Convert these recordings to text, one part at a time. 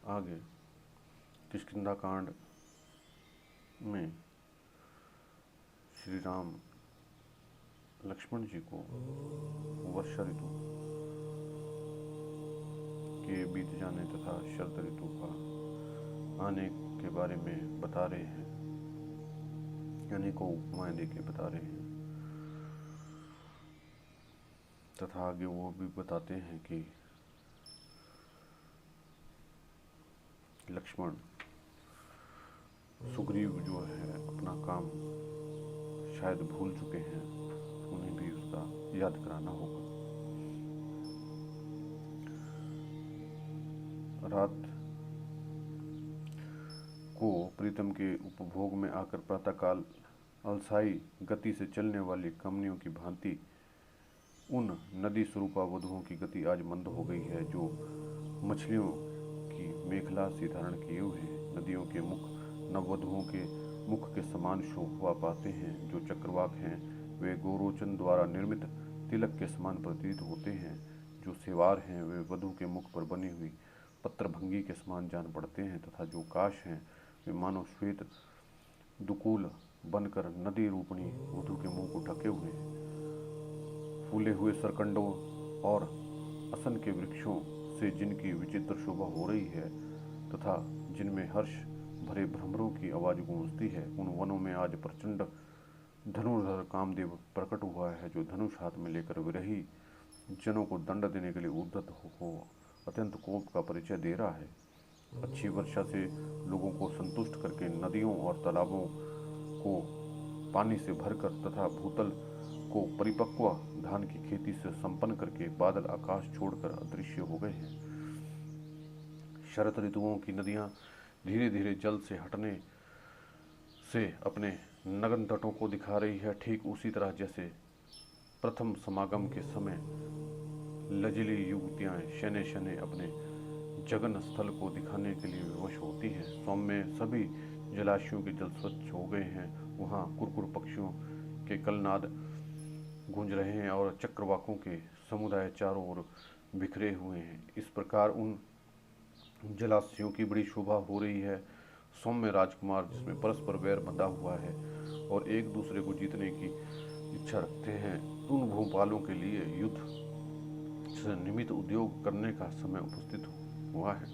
आगे किष्किंधा कांड में श्री राम लक्ष्मण जी को वर्षा ऋतु के बीत जाने तथा शरद ऋतु का आने के बारे में बता रहे हैं, अनेकों उपमाएं देके बता रहे हैं तथा आगे वो भी बताते हैं कि लक्ष्मण सुग्रीव जो है अपना काम शायद भूल चुके हैं, उन्हें भी उसका याद कराना होगा। रात को प्रीतम के उपभोग में आकर प्रातःकाल अलसाई गति से चलने वाली कमनियों की भांति उन नदी स्वरूपा वधुओं की गति आज मंद हो गई है, जो मछलियों की मेखला सी धारण किए हुए नदियों के मुख नववधुओं के मुख के समान शोभा पाते हैं। जो चक्रवाक हैं वे गोरोचन द्वारा निर्मित तिलक के समान प्रतीत होते हैं। जो सेवार हैं वे वधु के मुख पर बनी हुई पत्रभंगी के समान जान पड़ते हैं तथा जो काश हैं वे मानो श्वेत दुकूल बनकर नदी रूपणी वधु के मुंह को ढके हुए हैं। फूले हुए सरकंडों और असन के वृक्षों से जिनकी विचित्र शोभा हो रही है तथा जिनमें हर्ष भरे भ्रमरों की आवाज गूंजती है, उन वनों में आज प्रचंड धनुर्धर कामदेव प्रकट हुआ है, जो धनुष हाथ में लेकर विरही जनों को दंड देने के लिए उद्धत हो अत्यंत कोप का परिचय दे रहा है। अच्छी वर्षा से लोगों को संतुष्ट करके नदियों और तालाबों को पानी से भरकर तथा भूतल को परिपक्व धान की खेती से संपन्न करके बादल आकाश छोड़कर अदृश्य हो गए हैं। शरद ऋतुओं की नदियां धीरे धीरे जल से हटने से अपने नग्न तटों को दिखा रही है, ठीक उसी तरह जैसे प्रथम समागम के समय लजीली युवतियां शने शने अपने जगन स्थल को दिखाने के लिए विवश होती हैं। सोम में सभी जलाशयों के जल स्वच्छ हो गए हैं, वहाँ कुरकुर पक्षियों के कलनाद गूंज रहे हैं और चक्रवाकों के समुदाय चारों ओर बिखरे हुए हैं। इस प्रकार उन जलाशयों की बड़ी शोभा हो रही है। सौम्य राजकुमार जिसमें परस्पर वैर बंधा हुआ है और एक दूसरे को जीतने की इच्छा रखते हैं, उन भूपालों के लिए युद्ध से निमित्त उद्योग करने का समय उपस्थित हुआ है।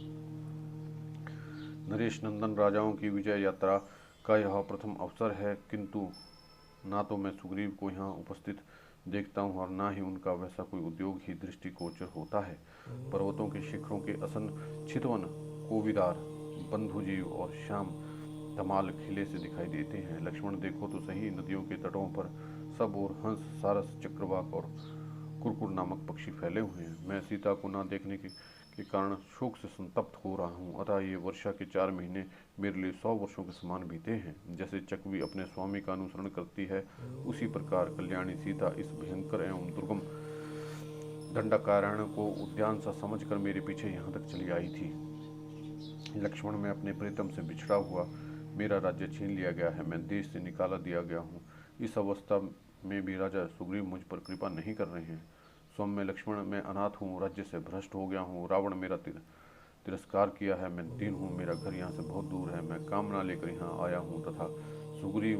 नरेश नंदन राजाओं की विजय यात्रा का यह प्रथम अवसर है, किंतु ना तो मैं सुग्रीव को यहाँ उपस्थित देखता हूँ और ना ही उनका वैसा कोई उद्योग ही दृष्टिगोचर होता है। पर्वतों के शिखरों के असन चितवन कोविदार बंधुजीव और श्याम धमाल खिले से दिखाई देते हैं। लक्ष्मण देखो तो सही, नदियों के तटों पर सब ओर हंस सारस चक्रवाक और कुरकुर नामक पक्षी फैले हुए हैं। मैं सीता को न देखने के कारण शोक से संतप्त हो रहा हूँ। अतः ये वर्षा के 4 महीने मेरे लिए 100 वर्षों के समान बीते हैं। जैसे चकवी अपने स्वामी का अनुसरण करती है, उसी प्रकार कल्याणी सीता इस भयंकर एवं दुर्गम दंडकारण्य को उद्यान सा समझकर मेरे पीछे यहाँ तक चली आई थी। लक्ष्मण, मैं अपने प्रीतम से बिछड़ा हुआ, मेरा राज्य छीन लिया गया है, मैं देश से निकाला दिया गया हूँ। इस अवस्था में भी राजा सुग्रीव मुझ पर कृपा नहीं कर रहे हैं। सौम्य लक्ष्मण, मैं अनाथ हूँ, राज्य से भ्रष्ट हो गया हूँ, रावण मेरा तिरस्कार किया है, मैं दीन हूँ, मेरा घर यहाँ से बहुत दूर है, मैं कामना लेकर यहाँ आया हूँ तथा सुग्रीव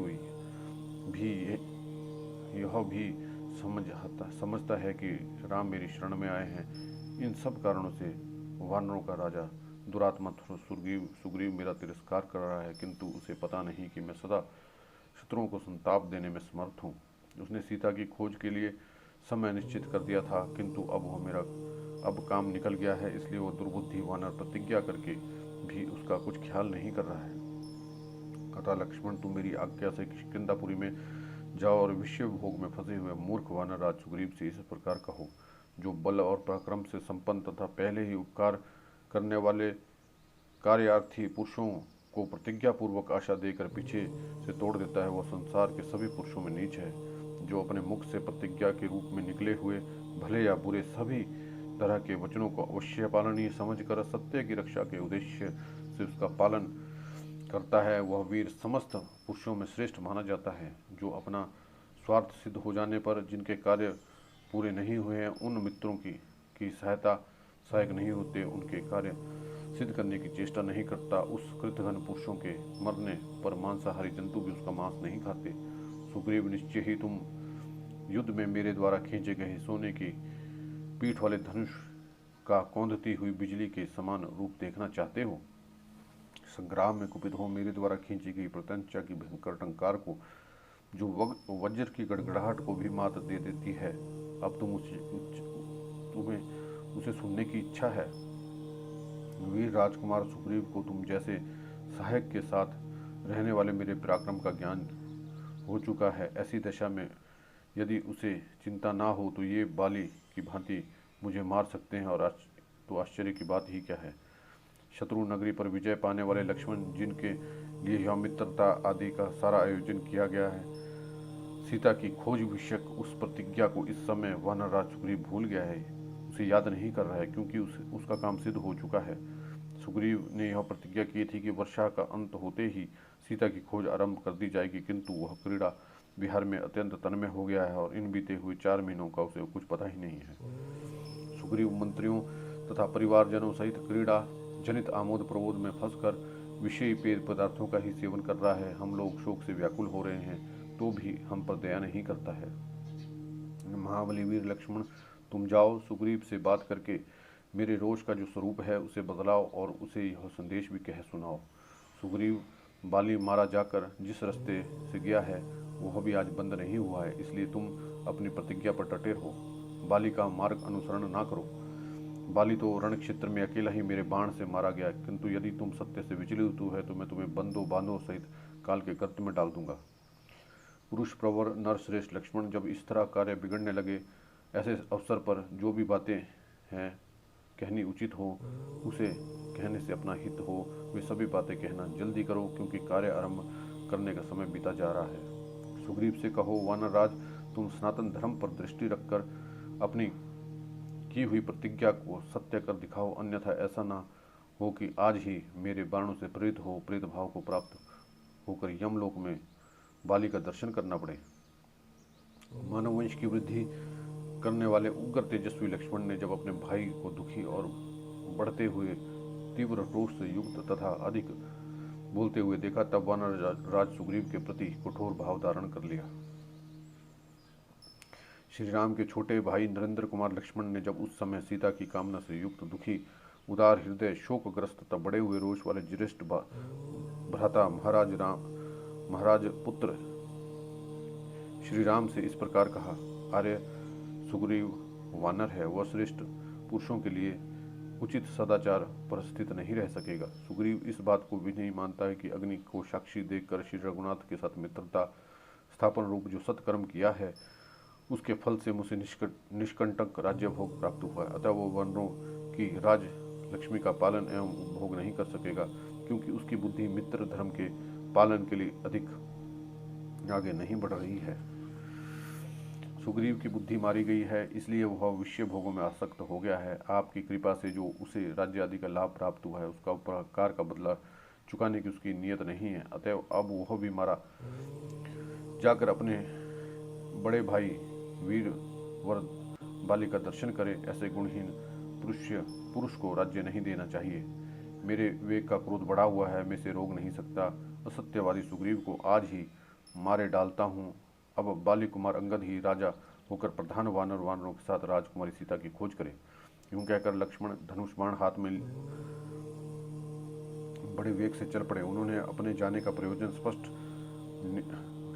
भी यह भी समझता है कि राम मेरी शरण में आए हैं। इन सब कारणों से वानरों का राजा दुरात्मा सुग्रीव मेरा तिरस्कार कर रहा है, किंतु उसे पता नहीं कि मैं सदा शत्रुओं को संताप देने में समर्थ हूँ। उसने सीता की खोज के लिए समय निश्चित कर दिया था, किंतु अब काम निकल गया है, इसलिए वो दुर्बुद्धि वानर प्रतिज्ञा करके भी उसका कुछ ख्याल नहीं कर रहा है। अतः लक्ष्मण, तुम मेरी आज्ञा से किष्किंधापुरी में जाओ और विषय भोग में फंसे हुए मूर्ख वानर राज सुग्रीव से इस प्रकार कहो, जो बल और पराक्रम से संपन्न तथा पहले ही उपकार करने वाले कार्यार्थी पुरुषों को प्रतिज्ञा पूर्वक आशा देकर पीछे से तोड़ देता है, वह संसार के सभी पुरुषों में नीच है। जो अपने मुख से प्रतिज्ञा के रूप में निकले हुए भले या बुरे सभी तरह के वचनों को अवश्य पालनीय समझकर सत्य की रक्षा के उद्देश्य से उसका पालन करता है, वह वीर समस्त पुरुषों में श्रेष्ठ माना जाता है। जो अपना स्वार्थ सिद्ध हो जाने पर जिनके कार्य पूरे नहीं हुए हैं, उन मित्रों की सहायक नहीं होते, उनके कार्य सिद्ध करने की चेष्टा नहीं करता, उस कृतघ्न पुरुषों के मरने पर मांसाहारी जंतु भी उसका मांस नहीं खाते। सुग्रीव, निश्चय ही तुम युद्ध में मेरे द्वारा खींचे गए सोने की पीठ वाले धनुष का कौंधती हुई बिजली के समान रूप देखना चाहते हो। संग्राम में कुपित हो मेरे द्वारा खींची गई प्रत्यंचा की भयंकर टंकार को, जो वज्र की गड़गड़ाहट को भी मात दे देती है, अब तुम्हें उसे सुनने की इच्छा है। वीर राजकुमार सुग्रीव को तुम जैसे सहायक के साथ रहने वाले मेरे पराक्रम का ज्ञान हो चुका है। ऐसी दशा में यदि उसे चिंता ना हो तो ये बाली की भांति मुझे मार सकते हैं, और तो आश्चर्य की बात ही क्या है। शत्रु नगरी पर विजय पाने वाले लक्ष्मण, जिनके लिए यह मित्रता आदि का सारा आयोजन किया गया है, सीता की खोज विषयक उस प्रतिज्ञा को इस समय वानरराज सुग्रीव भूल गया है, उसे याद नहीं कर रहा है, क्योंकि उसका काम सिद्ध हो चुका है। सुग्रीव ने यह प्रतिज्ञा की थी कि वर्षा का अंत होते ही सीता की खोज आरंभ कर दी जाएगी, किंतु वह क्रीड़ा बिहार में अत्यंत तन्मय हो गया है और इन बीते हुए 4 महीनों का उसे कुछ पता ही नहीं है। सुग्रीव मंत्रियों तथा परिवारजनों सहित क्रीड़ा जनित आमोद प्रमोद में फंसकर विषयी पेय पदार्थों का ही सेवन कर रहा है। हम लोग शोक से व्याकुल हो रहे हैं, तो भी हम पर दया नहीं करता है। महाबली वीर लक्ष्मण, तुम जाओ, सुग्रीव से बात करके मेरे रोष का जो स्वरूप है उसे बदलाओ और उसे यह संदेश भी कह सुनाओ। सुग्रीव, बाली मारा जाकर जिस रास्ते से गया है वह भी आज बंद नहीं हुआ है, इसलिए तुम अपनी प्रतिज्ञा पर डटे रहो। बाली का मार्ग अनुसरण ना करो। बाली तो रण क्षेत्र में अकेला ही मेरे बाण से मारा गया, किंतु यदि तुम सत्य से विचलित है तो मैं तुम्हें बंदो बांधो सहित काल के गर्त में डाल दूंगा। पुरुष प्रवर नरश्रेष्ठ लक्ष्मण, जब इस तरह कार्य बिगड़ने लगे, ऐसे अवसर पर जो भी बातें हैं कहनी उचित हो, उसे कहने से अपना हित हो, वे सभी बातें कहना जल्दी करो, क्योंकि कार्य आरंभ करने का समय बीता जा रहा है। सुग्रीव से कहो, वानरराज, तुम सनातन धर्म पर दृष्टि रखकर अपनी की हुई प्रतिज्ञा को सत्य कर दिखाओ, अन्यथा ऐसा ना हो कि आज ही मेरे बाणों से प्रेरित हो प्रेत भाव को प्राप्त होकर यमलोक में बाली का दर्शन करना पड़े। मानव वंश की वृद्धि करने वाले उग्र तेजस्वी लक्ष्मण ने जब अपने भाई को दुखी और बढ़ते हुए तीव्र रोष से युक्त तथा अधिक बोलते हुए देखा, तब वानर राज सुग्रीव के प्रति कठोर भाव धारण कर लिया। श्री राम के छोटे भाई नरेंद्र कुमार लक्ष्मण ने जब उस समय सीता की कामना से युक्त दुखी उदार हृदय शोकग्रस्त तथा बड़े हुए रोष वाले ज्येष्ठ भ्राता महाराज पुत्र श्री राम से इस प्रकार कहा, आर्य सुग्रीव वानर है, वह श्रेष्ठ पुरुषों के लिए उचित सदाचार पर स्थित नहीं रह सकेगा। सुग्रीव इस बात को भी नहीं मानता है कि अग्नि को साक्षी देखकर श्री रघुनाथ के साथ मित्रता स्थापन रूप जो सत्कर्म किया है उसके फल से मुझे निष्कंटक राज्य भोग प्राप्त हुआ है। अतः वो वानरों की राज लक्ष्मी का पालन एवं उपभोग नहीं कर सकेगा, क्योंकि उसकी बुद्धि मित्र धर्म के पालन के लिए अधिक आगे नहीं बढ़ रही है। सुग्रीव की बुद्धि मारी गई है, इसलिए वह विषय भोगों में आसक्त हो गया है। आपकी कृपा से जो उसे राज्य आदि का लाभ प्राप्त हुआ है उसका उपकार का बदला चुकाने की उसकी नियत नहीं है। अतएव अब वह भी मारा जाकर अपने बड़े भाई वीर वर बाली का दर्शन करे। ऐसे गुणहीन पुरुष को राज्य नहीं देना चाहिए। मेरे वेग का क्रोध बढ़ा हुआ है, मैं इसे रोक नहीं सकता। असत्यवादी सुग्रीव को आज ही मारे डालता हूँ। अब बाली कुमार अंगद ही राजा होकर प्रधान वानरों के साथ राजकुमारी सीता की खोज करे। यूं कहकर लक्ष्मण धनुष बाण हाथ में बड़े वेग से चल पड़े। उन्होंने अपने जाने का प्रयोजन स्पष्ट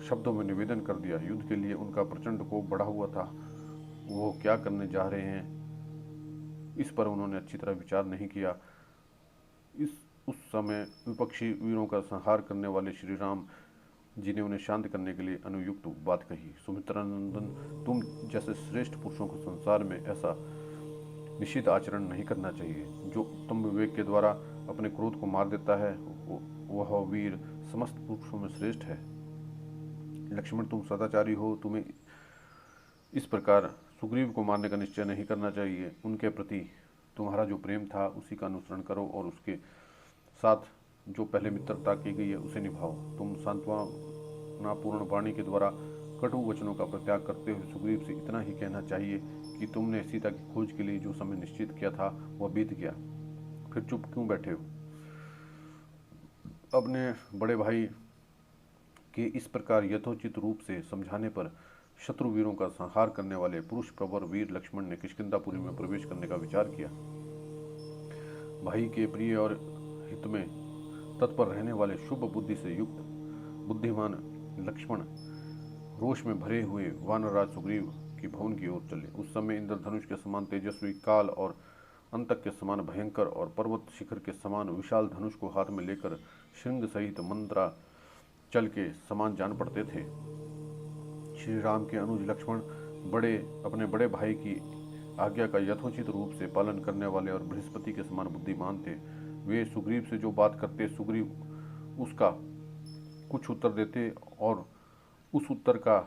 शब्दों में निवेदन कर दिया। युद्ध के लिए उनका प्रचंड कोप बढ़ा हुआ था। वो क्या करने जा रहे हैं इस पर उन्होंने अच्छी तरह विचार नहीं किया। उस समय विपक्षी वीरों का संहार करने वाले श्री राम जी ने उन्हें शांत करने के लिए अनुयुक्त बात कही। सुमित्रानंदन, तुम जैसे श्रेष्ठ पुरुषों को संसार में ऐसा निश्चित आचरण नहीं करना चाहिए। जो उत्तम विवेक के द्वारा अपने क्रोध को मार देता है वह वीर समस्त पुरुषों में श्रेष्ठ है। लक्ष्मण, तुम सदाचारी हो, तुम्हें इस प्रकार सुग्रीव को मारने का निश्चय नहीं करना चाहिए। उनके प्रति तुम्हारा जो प्रेम था उसी का अनुसरण करो और उसके साथ जो पहले मित्रता की गई है उसे निभाओ। तुम सांत्वनापूर्ण वाणी के द्वारा कटु वचनों का प्रत्याग करते हुए सुग्रीव से इतना ही कहना चाहिए कि तुमने सीता की खोज के लिए जो समय निश्चित किया था वह बीत गया। आखिर चुप क्यों बैठे हो? अपने बड़े भाई के इस प्रकार यथोचित रूप से समझाने पर शत्रु वीरों का संहार करने वाले पुरुष प्रवर वीर लक्ष्मण ने किष्किंधापुरी में प्रवेश करने का विचार किया। भाई के प्रिय और हित में तत्पर रहने वाले शुभ बुद्धि से युक्त बुद्धिमान लक्ष्मण रोष में भरे हुए वानरराज सुग्रीव की भवन की ओर चले। उस समय इंद्रधनुष के समान तेजस्वी, काल और अंतक के समान भयंकर और पर्वत शिखर के समान विशाल धनुष को हाथ में लेकर श्रृंग सहित मंत्रा चल के समान जान पड़ते थे। श्री राम के अनुज लक्ष्मण अपने बड़े भाई की आज्ञा का यथोचित रूप से पालन करने वाले और बृहस्पति के समान बुद्धिमान थे। वे सुग्रीव से जो बात करते, सुग्रीव उसका कुछ उत्तर देते और उस उत्तर का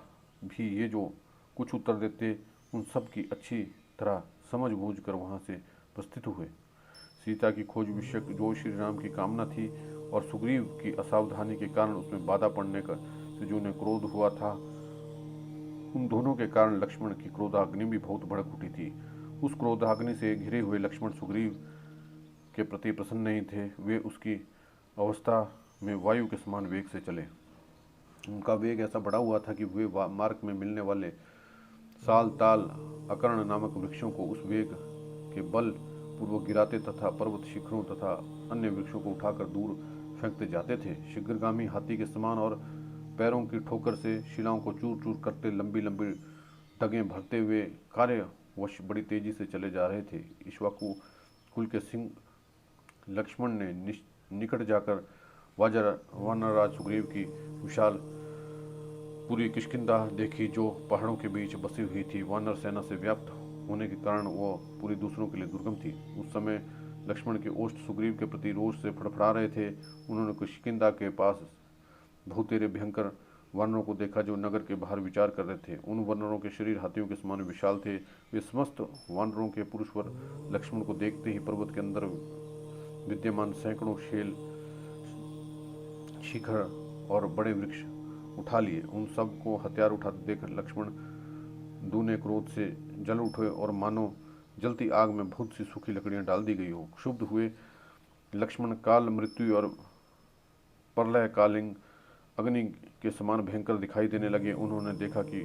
भी ये जो कुछ उत्तर देते, उन सब की अच्छी तरह समझ बूझ कर वहाँ से प्रस्थित हुए। सीता की खोज विषयक जो श्री राम की कामना थी और सुग्रीव की असावधानी के कारण उसमें बाधा पड़ने का से जो उन्हें क्रोध हुआ था, उन दोनों के कारण लक्ष्मण की क्रोधाग्नि भी बहुत भड़क उठी थी। उस क्रोधाग्नि से घिरे हुए लक्ष्मण सुग्रीव के प्रति प्रसन्न नहीं थे। वे उसकी अवस्था में वायु के समान वेग से चले। उनका वेग ऐसा बढ़ा हुआ था कि वे मार्ग में मिलने वाले साल, ताल, अकर्ण नामक वृक्षों को उस वेग के बल पूर्वक गिराते तथा पर्वत शिखरों तथा अन्य वृक्षों को उठाकर दूर फेंकते जाते थे। शीघ्रगामी हाथी के समान और पैरों की ठोकर से शिलाओं को चूर चूर करते लंबी लंबी डगें भरते हुए कार्यवश बड़ी तेजी से चले जा रहे थे। इक्ष्वाकु कुल के सिंह लक्ष्मण ने निकट जाकर वानरराज सुग्रीव की विशाल पूरी किष्किंधा देखी, जो पहाड़ों के बीच बसी हुई थी। वानर सेना से व्याप्त होने के कारण वह पूरी दूसरों के लिए दुर्गम थी। उस समय लक्ष्मण के ओष्ठ सुग्रीव के प्रति रोष से फड़फड़ा रहे थे। उन्होंने किष्किंधा के पास बहुतेरे भयंकर वानरों को देखा जो नगर के बाहर विचार कर रहे थे। उन वानरों के शरीर हाथियों के समान विशाल थे। वे समस्त वानरों के पुरुषवर लक्ष्मण को देखते ही पर्वत के अंदर विद्यमान सैकड़ों शेल, शिखर और बड़े वृक्ष उठा लिए। उन सब को हथियार उठाते देख लक्ष्मण दूने क्रोध से जल उठे और मानो जलती आग में बहुत सी सूखी लकड़ियां डाल दी गई हो। क्षुब्ध हुए लक्ष्मण काल, मृत्यु और प्रलय कालिंग अग्नि के समान भयंकर दिखाई देने लगे। उन्होंने देखा कि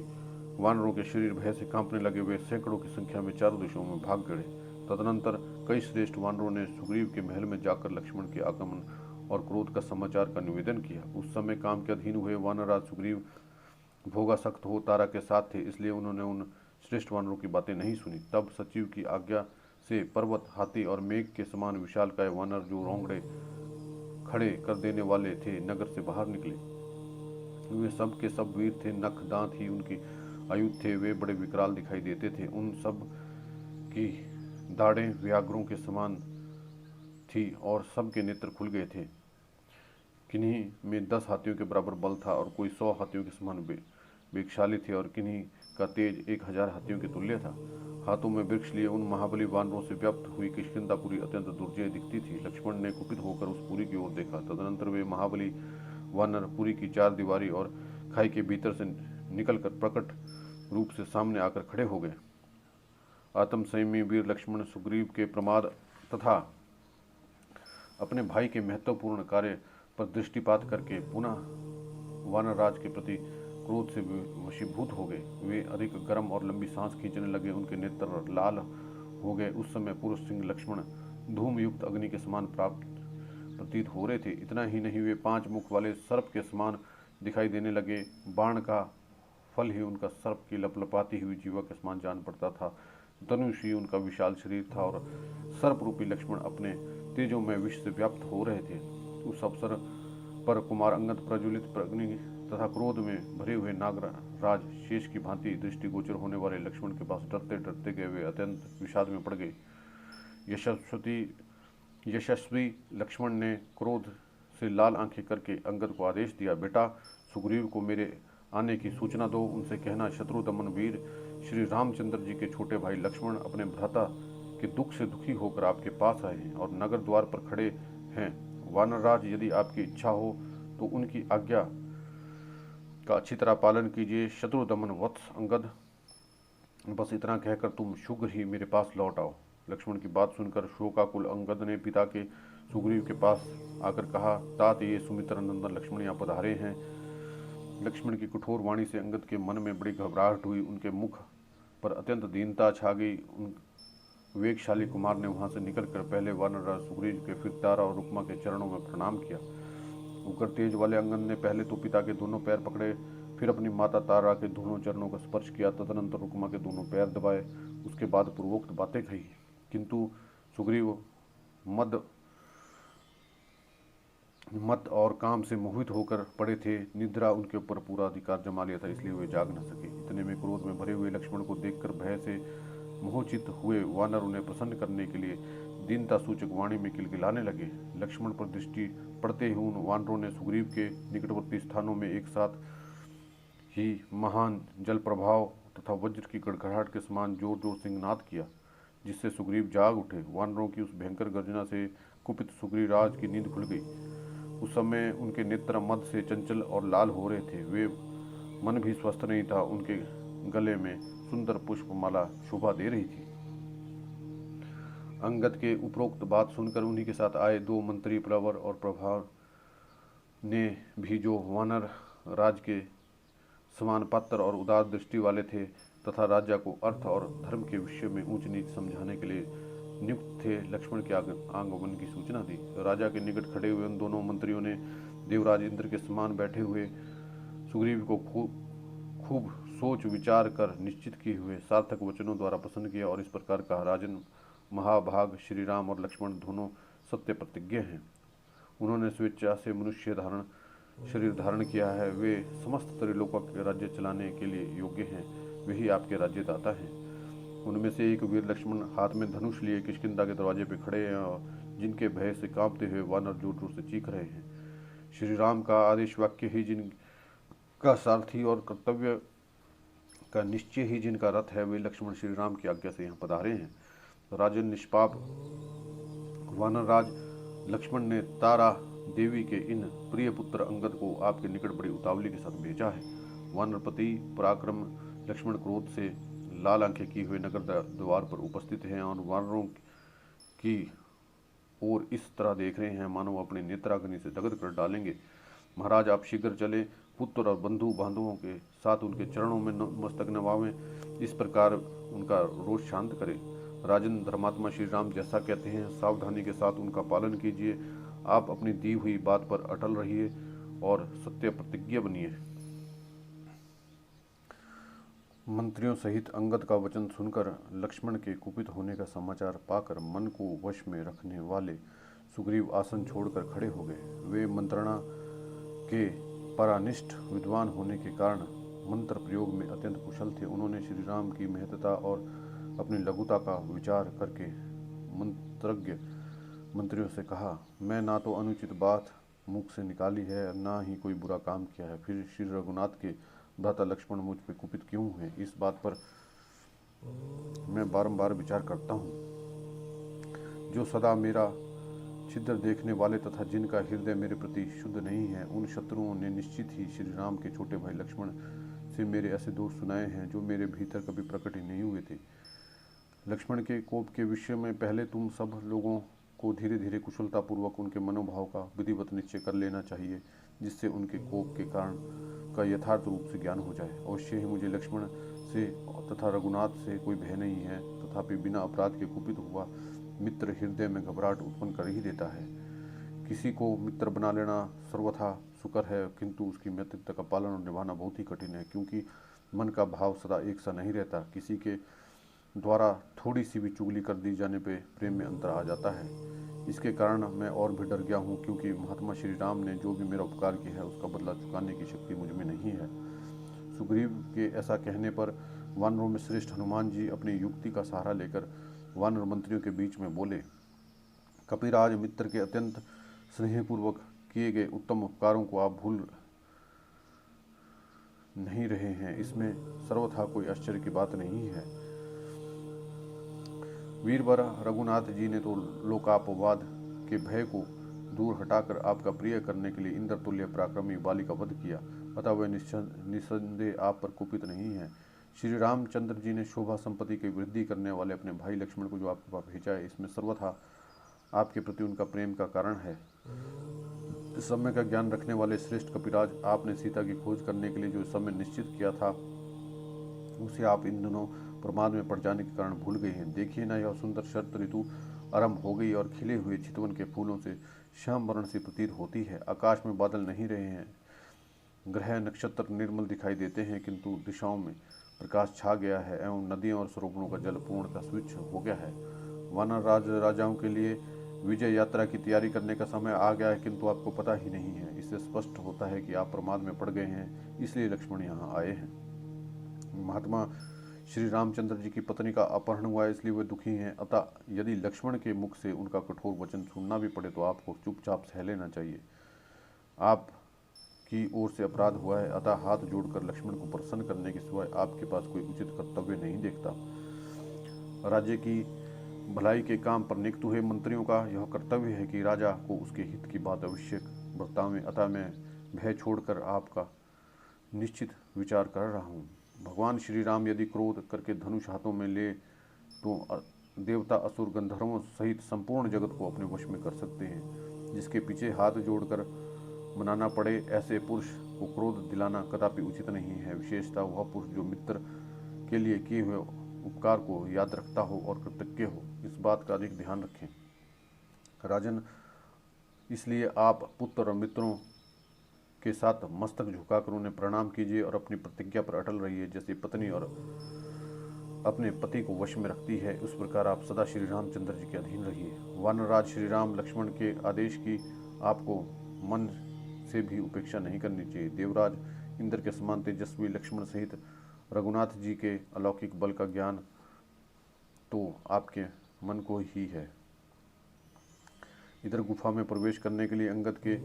वानरों के शरीर भय से कांपने लगे। वे सैकड़ों की संख्या में चारों दिशाओं में भाग गए। तदनंतर कई श्रेष्ठ वानरों ने सुग्रीव के महल में जाकर लक्ष्मण के आगमन और क्रोध का समाचार का निवेदन किया। उस समय काम के अधीन हुए वानरराज सुग्रीव भोगासक्त हो तारा के साथ थे, इसलिए उन्होंने उन श्रेष्ठ वानरों की बातें नहीं सुनी। तब सचिव की आज्ञा से पर्वत, हाथी और मेघ के समान विशालकाय वानर जो रोंगड़े खड़े कर देने वाले थे, नगर से बाहर निकले। वे सब के सब वीर थे। नख दांत ही उनकी आयुध थे। वे बड़े विकराल दिखाई देते थे। उन सब की दाढ़ें व्याघ्रों के समान थी और सबके नेत्र खुल गए थे। किन्हीं में 10 हाथियों के बराबर बल था और कोई 100 हाथियों के समान वेगशाली थे और किन्हीं का तेज 1000 हाथियों के तुल्य था। हाथों में वृक्ष लिए उन महाबली वानरों से व्याप्त हुई किष्किंधापुरी अत्यंत दुर्जय दिखती थी। लक्ष्मण ने कुपित होकर उस पुरी की ओर देखा। तदनंतर वे महाबली वानर पुरी की 4 दीवारी और खाई के भीतर से निकलकर प्रकट रूप से सामने आकर खड़े हो गए। आत्मसंयमी वीर लक्ष्मण सुग्रीव के प्रमाद तथा अपने भाई के महत्वपूर्ण कार्य पर दृष्टिपात करके पुनः वानरराज के प्रति क्रोध से वशीभूत हो गए। वे अधिक गर्म और लंबी सांस खींचने लगे। उनके नेत्र लाल हो गए। उस समय पुरुष सिंह लक्ष्मण धूम युक्त अग्नि के समान प्राप्त प्रतीत हो रहे थे। इतना ही नहीं, वे 5 मुख वाले सर्प के समान दिखाई देने लगे। बाण का फल ही उनका सर्प की लपलपाती हुई जीवा के समान जान पड़ता था। धनुष ही उनका विशाल शरीर था और सर्प रूपी लक्ष्मण अपने तेजों में विष से व्याप्त हो रहे थे। उस अवसर पर कुमार अंगद प्रज्वलित अग्नि तथा क्रोध में भरे हुए नागराज शेष की भांति दृष्टिगोचर होने वाले लक्ष्मण के पास डरते डरते गए। वे अत्यंत विषाद में पड़ गए। यशस्वी लक्ष्मण ने क्रोध से लाल आंखें करके अंगद को आदेश दिया, बेटा सुग्रीव को मेरे आने की सूचना दो। उनसे कहना, शत्रु दमन वीर श्री रामचंद्र जी के छोटे भाई लक्ष्मण अपने भ्राता के दुख से दुखी होकर आपके पास आए हैं और नगर द्वार पर खड़े हैं। वानरराज, यदि आपकी इच्छा हो तो उनकी आज्ञा का अच्छी तरह पालन कीजिए। शत्रु दमन वत्स अंगद, बस इतना कहकर तुम शीघ्र ही मेरे पास लौट आओ। लक्ष्मण की बात सुनकर शोकाकुल अंगद ने पिता के सुग्रीव के पास आकर कहा, तात ये सुमित्र नंदन लक्ष्मण यहाँ पधारे हैं। लक्ष्मण की कठोर वाणी से अंगद के मन में बड़ी घबराहट हुई। उनके मुख पर अत्यंत दीनता छा गई। उन वेगशाली कुमार ने वहां से निकलकर पहले वानरराज सुग्रीव के, फिर तारा और रुक्मा के चरणों में प्रणाम किया। उग्र तेज वाले अंगद ने पहले तो पिता के दोनों पैर पकड़े, फिर अपनी माता तारा के दोनों चरणों का स्पर्श किया। तदनंतर रुक्मा के दोनों पैर दबाए। उसके बाद पूर्वोक्त बातें कही, किंतु सुग्रीव मत और काम से मोहित होकर पड़े थे। निद्रा उनके ऊपर पूरा अधिकार जमा लिया था, इसलिए वे जाग न सके। इतने में क्रोध में भरे हुए लक्ष्मण को देखकर भय से मोहचित हुए वानर उन्हें प्रसन्न करने के लिए दीनता सूचक वाणी में किलकिलाने लगे। लक्ष्मण पर दृष्टि पड़ते ही उन वानरों ने सुग्रीव के निकटवर्ती स्थानों में एक साथ ही महान जल प्रभाव तथा वज्र की गड़गड़ाहट के समान जोर जोर से नाद किया, जिससे सुग्रीव जाग उठे। वानरों की उस भयंकर गर्जना से कुपित सुग्रीवराज की नींद खुल गई। उस समय उनके नेत्र मद से चंचल और लाल हो रहे थे। वे मन भी स्वस्थ नहीं था। उनके गले में सुंदर पुष्पमाला शोभा दे रही थी। अंगद के उपरोक्त बात सुनकर उन्हीं के साथ आए दो मंत्री प्लवर और प्रभार ने भी, जो वानर राज के समान पात्र और उदार दृष्टि वाले थे तथा राजा को अर्थ और धर्म के विषय में ऊंच नीच समझाने के लिए नियुक्त थे, लक्ष्मण के आगमन की सूचना दी। राजा के निकट खड़े हुए उन दोनों मंत्रियों ने देवराज इंद्र के समान बैठे हुए सुग्रीव को खूब सोच विचार कर निश्चित किए हुए सार्थक वचनों द्वारा प्रसन्न किया और इस प्रकार कहा, राजन महाभाग श्री राम और लक्ष्मण दोनों सत्य प्रतिज्ञ हैं। उन्होंने स्वेच्छा से मनुष्य शरीर धारण किया है। वे समस्त त्रिलोकों के राज्य चलाने के लिए योग्य हैं। वही आपके राज्यदाता हैं। उनमें से एक वीर लक्ष्मण हाथ में धनुष लिए किष्किंधा के दरवाजे पर खड़े हैं और जिनके भय से कांपते हुए वानर जोर जोर से चीख रहे हैं। श्री राम का आदेश वाक्य ही जिनका सारथी और कर्तव्य का निश्चय ही जिनका रथ है, वे लक्ष्मण श्री राम की आज्ञा से यहाँ पधारे हैं। राजन निष्पाप वानरराज लक्ष्मण ने तारा देवी के इन प्रिय पुत्र अंगद को आपके निकट बड़ी उतावली के साथ भेजा है। वानरपति पराक्रम लक्ष्मण क्रोध से लाल आंखें किए हुए नगर द्वार पर उपस्थित हैं और वानरों की ओर इस तरह देख रहे हैं मानो अपने नेत्राग्नि से दग्ध कर डालेंगे। महाराज, आप शीघ्र चले, पुत्र और बंधु बांधवों के साथ उनके चरणों में मस्तक नवावें, इस प्रकार उनका रोष शांत करें। राजन, धर्मात्मा श्री राम जैसा कहते हैं, सावधानी के साथ उनका पालन कीजिए। आप अपनी दी हुई बात पर अटल रहिए और सत्य प्रतिज्ञा बनिए। मंत्रियों सहित अंगद का वचन सुनकर लक्ष्मण के कुपित होने का समाचार पाकर मन को वश में रखने वाले सुग्रीव आसन छोड़कर खड़े हो गए। वे मंत्रणा के परानिष्ठ विद्वान होने के कारण मंत्र प्रयोग में अत्यंत कुशल थे। उन्होंने श्री राम की महत्ता और अपनी लघुता का विचार करके मंत्रज्ञ मंत्रियों से कहा, मैं ना तो अनुचित बात मुख से निकाली है, ना ही कोई बुरा काम किया है। फिर श्री रघुनाथ के भ्राता लक्ष्मण मुझ पे कुपित क्यों है, इस बात पर मैं बारंबार विचार करता हूँ। जो सदा मेरा छिद्र देखने वाले तथा जिनका हृदय मेरे प्रति शुद्ध नहीं है, उन शत्रुओं ने निश्चित ही श्री राम के छोटे भाई लक्ष्मण से मेरे ऐसे दोष सुनाए हैं जो मेरे भीतर कभी प्रकट ही नहीं हुए थे। लक्ष्मण के कोप के विषय में पहले तुम सब लोगों को धीरे धीरे कुशलतापूर्वक उनके मनोभाव का विधिवत निश्चय कर लेना चाहिए, जिससे उनके कोप के कारण का यथार्थ रूप से ज्ञान हो जाए। अवश्य ही मुझे लक्ष्मण से तथा रघुनाथ से कोई भय नहीं है, तथापि बिना अपराध के कुपित हुआ मित्र हृदय में घबराहट उत्पन्न कर ही देता है। किसी को मित्र बना लेना सर्वथा सुकर है, किंतु उसकी मित्रता का पालन और निभाना बहुत ही कठिन है, क्योंकि मन का भाव सदा एक सा नहीं रहता। किसी के द्वारा थोड़ी सी भी चुगली कर दी जाने पे प्रेम में अंतर आ जाता है। इसके कारण मैं और भी डर गया हूँ, क्योंकि महात्मा श्री राम ने जो भी मेरा उपकार किया है उसका बदला चुकाने की शक्ति मुझ में नहीं है। सुग्रीव के ऐसा कहने पर वानरों में श्रेष्ठ हनुमान जी अपनी युक्ति का सहारा लेकर वानर मंत्रियों के बीच में बोले, कपिराज, मित्र के अत्यंत स्नेहपूर्वक किए गए उत्तम उपकारों को आप भूल नहीं रहे हैं, इसमें सर्वथा कोई आश्चर्य की बात नहीं है। वीरवर रघुनाथ जी ने तो लोकापवाद के भय को दूर हटाकर आपका प्रिय करने के लिए इंद्रतुल्य पराक्रमी बाली का वध किया, अतः वह निस्संदेह आप पर कुपित नहीं है। श्री रामचंद्र जी ने शोभा संपत्ति की वृद्धि करने वाले अपने भाई लक्ष्मण को जो आपके पास भेजा है, इसमें सर्वथा आपके प्रति उनका प्रेम का कारण है। समय का ज्ञान रखने वाले श्रेष्ठ कपिराज, आपने सीता की खोज करने के लिए जो समय निश्चित किया था उसे आप इन दिनों प्रमाद में पड़ जाने के कारण भूल गए हैं। देखिए ना, यह सुंदर शरत ऋतु आरंभ हो गई और खिले हुए चितवन के फूलों से श्याम वर्ण से प्रतीत होती है। आकाश में बादल नहीं रहे हैं, ग्रह नक्षत्र निर्मल दिखाई देते हैं, किंतु दिशाओं में प्रकाश छा गया है एवं नदियों और सरोवरों का जल पूर्णतः स्वच्छ हो गया है। वानर राजाओं के लिए विजय यात्रा की तैयारी करने का समय आ गया है, किंतु आपको पता ही नहीं है। इससे स्पष्ट होता है कि आप प्रमाद में पड़ गए हैं, इसलिए लक्ष्मण यहाँ आए हैं। महात्मा श्री रामचंद्र जी की पत्नी का अपहरण हुआ है, इसलिए वे दुखी हैं। अतः यदि लक्ष्मण के मुख से उनका कठोर वचन सुनना भी पड़े तो आपको चुपचाप सह लेना चाहिए। आप की ओर से अपराध हुआ है, अतः हाथ जोड़कर लक्ष्मण को प्रसन्न करने के सिवाय आपके पास कोई उचित कर्तव्य नहीं देखता। राज्य की भलाई के काम पर नियुक्त हुए मंत्रियों का यह कर्तव्य है कि राजा को उसके हित की बात अवश्य बतावें। अतः मैं भय छोड़कर आपका निश्चित विचार कर रहा हूँ। भगवान श्री राम यदि क्रोध करके धनुष हाथों में ले तो देवता, असुर, गंधर्वों सहित संपूर्ण जगत को अपने वश में कर सकते हैं। जिसके पीछे हाथ जोड़कर मनाना पड़े, ऐसे पुरुष को क्रोध दिलाना कदापि उचित नहीं है। विशेषतः वह पुरुष जो मित्र के लिए किए हुए उपकार को याद रखता हो और कृतज्ञ हो। इस बात का अधिक ध्यान रखें राजन। इसलिए आप पुत्र और मित्रों के साथ मस्तक झुकाकर उन्हें प्रणाम कीजिए और अपनी प्रतिज्ञा पर अटल रहिए। जैसे पत्नी और अपने पति को वश में रखती है, उस प्रकार आप सदा श्री रामचंद्र जी के अधीन रहिए। वानरराज श्री राम लक्ष्मण के आदेश की आपको मन से भी उपेक्षा नहीं करनी चाहिए। देवराज इंद्र के समान तेजस्वी लक्ष्मण सहित रघुनाथ जी के अलौकिक बल का ज्ञान तो आपके मन को ही है। इधर गुफा में प्रवेश करने के लिए अंगद के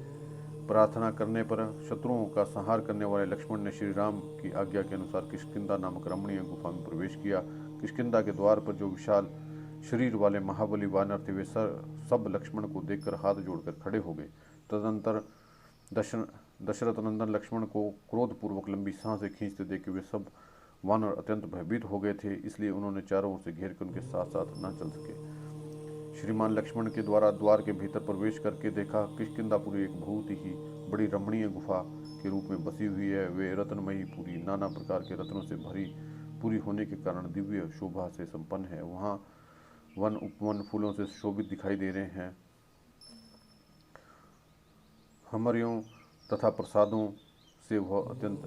प्रार्थना करने पर शत्रुओं का संहार करने वाले लक्ष्मण ने श्री राम की आज्ञा के अनुसार किष्किंधा नामक रमणीय गुफा में प्रवेश किया। किष्किंधा के द्वार पर जो विशाल शरीर वाले महाबली वानर थे, वे सब लक्ष्मण को देखकर हाथ जोड़कर खड़े हो गए। तदनंतर दशरथ नंदन लक्ष्मण को क्रोधपूर्वक लंबी सांसें खींचते देख वे सब वानर अत्यंत भयभीत हो गए थे, इसलिए उन्होंने चारों ओर से घेर कर उनके साथ साथ न चल सके। श्रीमान लक्ष्मण के द्वारा द्वार के भीतर प्रवेश करके देखा, किष्किंधापुरी एक बहुत ही बड़ी रमणीय गुफा के रूप में बसी हुई है। वे रत्नमयी पूरी नाना प्रकार के रत्नों से भरी पूरी होने के कारण दिव्य शोभा से संपन्न है। वहाँ वन उपवन फूलों से शोभित दिखाई दे रहे हैं। हमरियों तथा प्रसादों से वह अत्यंत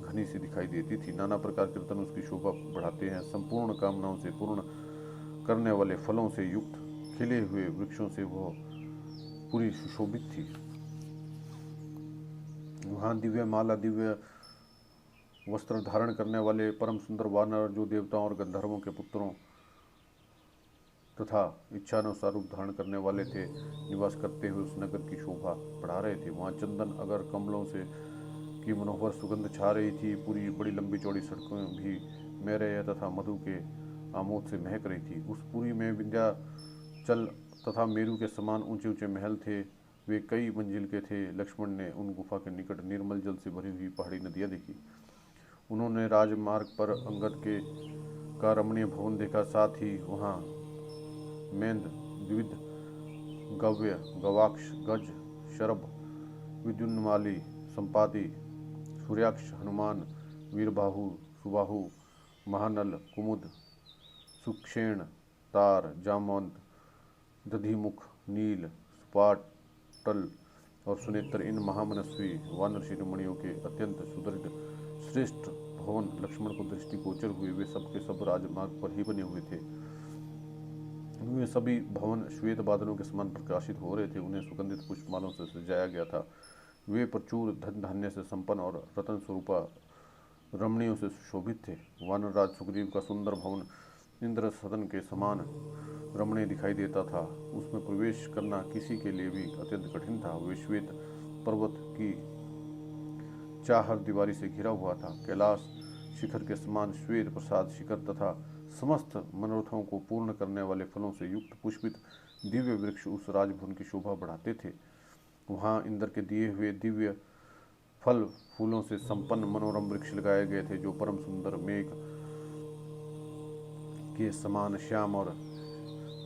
घनी सी दिखाई देती थी। नाना प्रकार के रत्न उसकी शोभा बढ़ाते हैं। संपूर्ण कामनाओं से पूर्ण करने वाले फलों से युक्त खिले हुए वृक्षों से वह पूरी सुशोभित थी। वहाँ दिव्य माला, दिव्य वस्त्र धारण करने वाले परम सुंदर वानर, जो देवताओं और गंधर्वों के पुत्रों तथा इच्छानुसार रूप धारण करने वाले थे, निवास करते हुए उस नगर की शोभा बढ़ा रहे थे। वहाँ चंदन, अगर, कमलों से की मनोहर सुगंध छा रही थी। पूरी बड़ी लंबी चौड़ी सड़कें भी मेरे तथा मधु के आमोद से महक रही थी। उस पुरी में विंध्याचल तथा मेरू के समान ऊंचे ऊंचे महल थे। वे कई मंजिल के थे। लक्ष्मण ने उन गुफा के निकट निर्मल जल से भरी हुई पहाड़ी नदियाँ देखी। उन्होंने राजमार्ग पर अंगद के का रमणीय भवन देखा। साथ ही वहाँ मेंद, द्विविध, गव्य, गवाक्ष, गज, शरभ, विद्युन्माली, संपाति, सूर्याक्ष, हनुमान, वीरबाहु, सुबाहु, महानल, कुमुद, सुक्षेण, तार, जामवंत, दधिमुख, नील, सुपाटल और सुनेत्र, इन महामनस्वी वानर शिरोमणियों के अत्यंत सुदृढ़ श्रेष्ठ भवन लक्ष्मण को दृष्टिगोचर हुए। वे सबके सब राजमार्ग पर ही बने हुए थे। वे सभी भवन श्वेत बादलों के समान प्रकाशित हो रहे थे। उन्हें सुगंधित पुष्पमालों से सजाया गया था। वे प्रचुर धन धान्य से संपन्न और रतन स्वरूपा रमणियों से सुशोभित थे। वानरराज सुग्रीव का सुंदर भवन इंद्र सदन के समान रमणीय दिखाई देता था। उसमें प्रवेश करना किसी के लिए भी अत्यंत कठिन था। वे श्वेत पर्वत की चाहर दीवारी से घिरा हुआ था। कैलाश शिखर के समान श्वेत प्रसाद शिखर तथा समस्त मनोरथों को पूर्ण करने वाले फलों से युक्त पुष्पित दिव्य वृक्ष उस राजभवन की शोभा बढ़ाते थे। वहाँ इंद्र के दिए हुए दिव्य फल फूलों से संपन्न मनोरम वृक्ष लगाए गए थे, जो परम सुंदर मेघ के समान श्याम और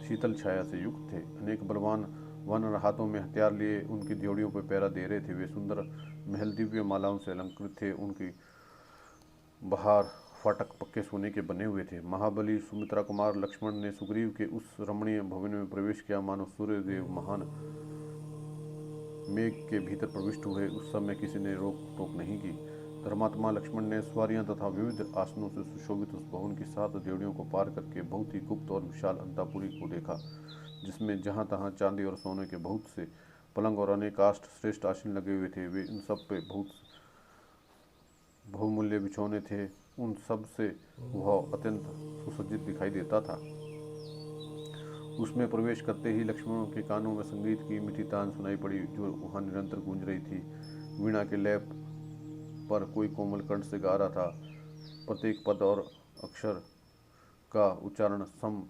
शीतल छाया से युक्त थे। अनेक बलवान वानर हाथों में हथियार लिए उनकी ड्योढ़ियों पर पहरा दे रहे थे। वे सुंदर महल दिव्य मालाओं से अलंकृत थे। उनकी बाहर फाटक पक्के सोने के बने हुए थे। महाबली, सुमित्रा कुमार, लक्ष्मण ने सुग्रीव के उस रमणीय भवन में प्रवेश किया मानो सूर्यदेव महान मेघ के भीतर प्रविष्ट हुए। उस समय किसी ने रोक टोक नहीं की। धर्मात्मा लक्ष्मण ने सवारियां तथा विविध आसनों से सुशोभित उस भवन की 7 ड्योढ़ियों को पार करके बहुत ही गुप्त और विशाल अंतापुरी को देखा, जिसमें जहां तहां चांदी और सोने के बहुत से पलंग और अनेकाष्ट श्रेष्ठ आसन लगे हुए थे। वे इन सब पे बहुत बहुमूल्य बिछौने थे। उन सब से वह अत्यंत सुसज्जित दिखाई देता था। उसमें प्रवेश करते ही लक्ष्मणों के कानों में संगीत की मीठी तान सुनाई पड़ी, जो वहां निरंतर गूंज रही थी। वीणा के लय पर कोई कोमल कंठ से गा रहा था। प्रत्येक पद और अक्षर का उच्चारण सम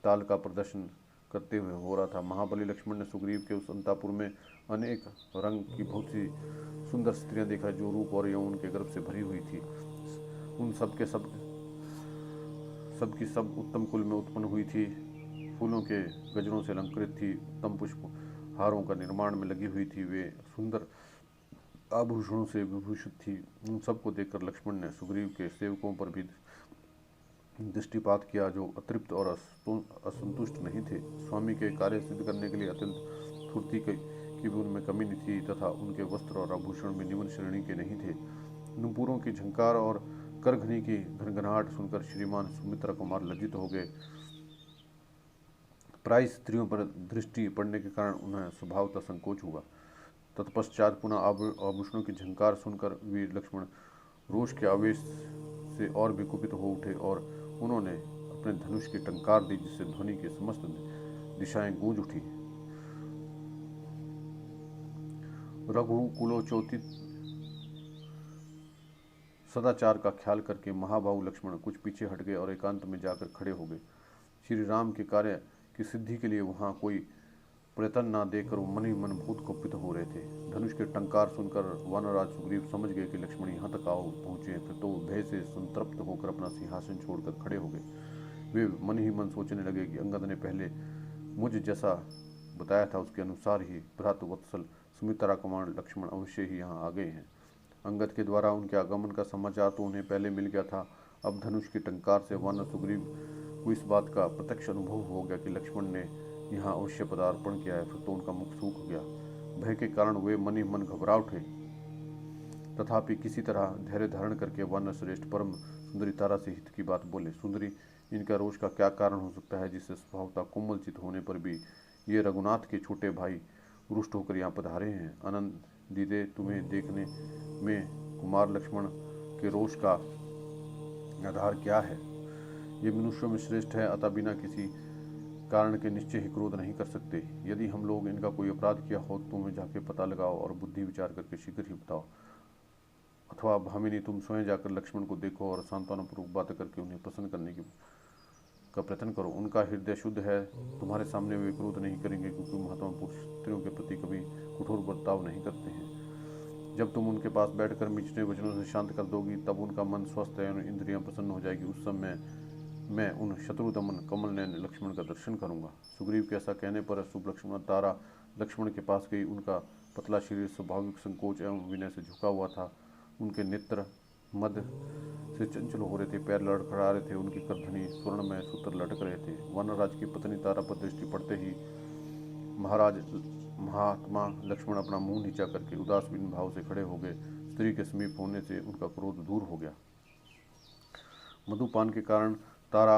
ताल का प्रदर्शन करते हुए हो रहा था। महाबली लक्ष्मण ने सुग्रीव के उस अंतापुर में अनेक रंग की बहुत सी सुंदर स्त्रियां देखा, जो रूप और यौवन के गर्भ से भरी हुई थी। उन सबकी सब उत्तम कुल में उत्पन्न हुई थी। फूलों के गजरों से अलंकृत थी। उत्तम पुष्प हारों का निर्माण में लगी हुई थी। वे सुंदर आभूषणों से विभूषित थी। उन सबको देखकर लक्ष्मण ने सुग्रीव के सेवकों पर भी दृष्टिपात किया, जो अतृप्त और असंतुष्ट नहीं थे। स्वामी के कार्य सिद्ध करने के लिए अत्यंत फुर्ती की भी उनमें कमी नहीं थी तथा उनके वस्त्र और आभूषण में निम्न श्रेणी के नहीं थे। नुपुरों की झंकार और करघनी की घनघनाहट सुनकर श्रीमान सुमित्रा कुमार लज्जित हो गए। प्राय स्त्रियों पर दृष्टि पड़ने के कारण उन्हें स्वभावतः संकोच हुआ। तत्पश्चात पुनः आभूषणों की झंकार सुनकर वीर लक्ष्मण रोष के आवेश से और भी कुपित हो उठे और उन्होंने अपने धनुष की टंकार दी, जिससे ध्वनि के समस्त दिशाएं गूंज उठी। रघुकुलोचित सदाचार का ख्याल करके महाबाहु लक्ष्मण कुछ पीछे हट गए और एकांत में जाकर खड़े हो गए। श्री राम के कार्य की सिद्धि के लिए वहां कोई प्रयत्न न देकर वो मन ही मन बहुत कुपित हो रहे थे। धनुष के टंकार सुनकर वानरराज सुग्रीव समझ गए कि लक्ष्मण यहाँ तक आओ पहुंचे, फिर तो भय से संतृप्त होकर अपना सिंहासन छोड़कर खड़े हो गए। वे मन ही मन सोचने लगे कि अंगद ने पहले मुझ जैसा बताया था, उसके अनुसार ही भ्रातृवत्सल सुमित्रा कुमार लक्ष्मण अवश्य ही यहाँ आ गए हैं। अंगद के द्वारा उनके आगमन का समाचार तो उन्हें पहले मिल गया था। अब धनुष की टंकार से वानर सुग्रीव को इस बात का प्रत्यक्ष अनुभव हो गया कि लक्ष्मण ने यहाँ अवश्य पदार्पण किया है। फिर तो उनका मुख सूख गया। भय के कारण वे मन ही मन घबरा उठे। तथापि किसी तरह धैर्य धारण करके वानर श्रेष्ठ परम सुंदरी तारा से हित की बात बोले। सुंदरी, इनका रोष का क्या कारण हो सकता है, जिससे स्वभावता कोमल चित होने पर भी ये रघुनाथ के छोटे भाई रुष्ट होकर यहाँ पधारे हैं। आनंद दीदे, तुम्हें देखने में कुमार लक्ष्मण के रोष का आधार क्या है? ये मनुष्यों में श्रेष्ठ है, अतः बिना किसी कारण के निश्चय ही क्रोध नहीं कर सकते। यदि हम लोग इनका कोई अपराध किया हो तो तुम्हें जाके पता लगाओ और बुद्धि विचार करके शीघ्र ही बताओ। अथवा भामिनी, तुम स्वयं जाकर लक्ष्मण को देखो और सांत्वनापूर्वक बात करके उन्हें प्रसन्न करने का प्रयत्न करो। उनका हृदय शुद्ध है, तुम्हारे सामने वे क्रोध नहीं करेंगे, क्योंकि महात्मा पुरुष स्त्रियों के प्रति कभी कठोर बर्ताव नहीं करते हैं। जब तुम उनके पास बैठकर मीठे वचनों से शांत कर दोगी, तब उनका मन स्वस्थ है और इंद्रियां प्रसन्न हो जाएगी। उस समय मैं उन शत्रुदमन कमल नयन लक्ष्मण का दर्शन करूंगा। सुग्रीव के ऐसा कहने पर शुभ लक्ष्मण तारा लक्ष्मण के पास गई। उनका पतला शरीर स्वाभाविक संकोच एवं विनय से झुका हुआ था। उनके नेत्र मद से चंचल हो रहे थे, पैर लड़खड़ा रहे थे, उनकी करधनी स्वर्ण में सूत्र लटक रहे थे। वानरराज की पत्नी तारा पर दृष्टि पड़ते ही महात्मा लक्ष्मण अपना मुंह नीचा करके उदासीन भाव से खड़े हो गए। स्त्री के समीप होने से उनका क्रोध दूर हो गया। मधुपान के कारण तारा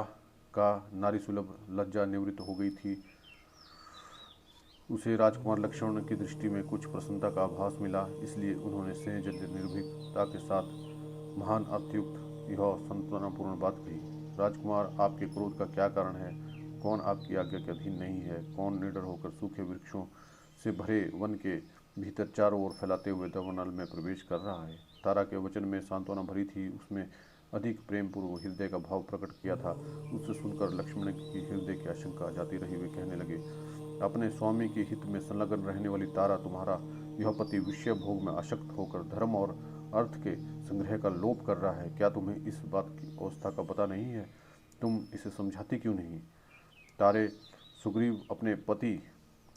का नारी सुलभ लज्जा निवृत्त हो गई थी। उसे राजकुमार लक्ष्मण की दृष्टि में कुछ प्रसन्नता का आभास मिला, इसलिए उन्होंने स्नेहजन्य निर्भीकता के साथ महान अत्युक्त यह सांत्वनापूर्ण बात कही। राजकुमार, आपके क्रोध का क्या कारण है? कौन आपकी आज्ञा के अधीन नहीं है? कौन निडर होकर सूखे वृक्षों से भरे वन के भीतर चारों ओर फैलाते हुए दवनल में प्रवेश कर रहा है? तारा के वचन में सांत्वना भरी थी, उसमें अधिक प्रेम पूर्व हृदय का भाव प्रकट किया था। उससे सुनकर लक्ष्मण की हृदय की आशंका जाती रही। वे कहने लगे, अपने स्वामी के हित में संलग्न रहने वाली तारा, तुम्हारा यह पति विषय भोग में आसक्त होकर धर्म और अर्थ के संग्रह का लोप कर रहा है। क्या तुम्हें इस बात की अवस्था का पता नहीं है? तुम इसे समझाती क्यों नहीं? तारे, सुग्रीव अपने पति,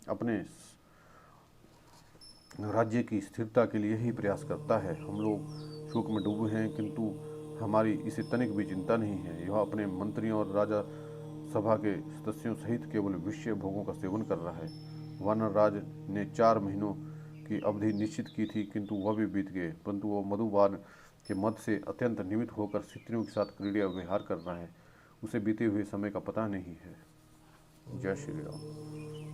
अपने राज्य की स्थिरता के लिए ही प्रयास करता है। हम लोग शोक में डूबे हैं, किंतु हमारी इसे तनिक भी चिंता नहीं है। यह अपने मंत्रियों और राजा सभा के सदस्यों सहित केवल विषय भोगों का सेवन कर रहा है। वानर राज ने 4 महीनों की अवधि निश्चित की थी, किंतु वह भी बीत गए। परंतु वह मधुबान के मद से अत्यंत निमित्त होकर स्त्रियों के साथ क्रीड़ा व्यवहार कर रहा है। उसे बीते हुए समय का पता नहीं है। जय श्री राम।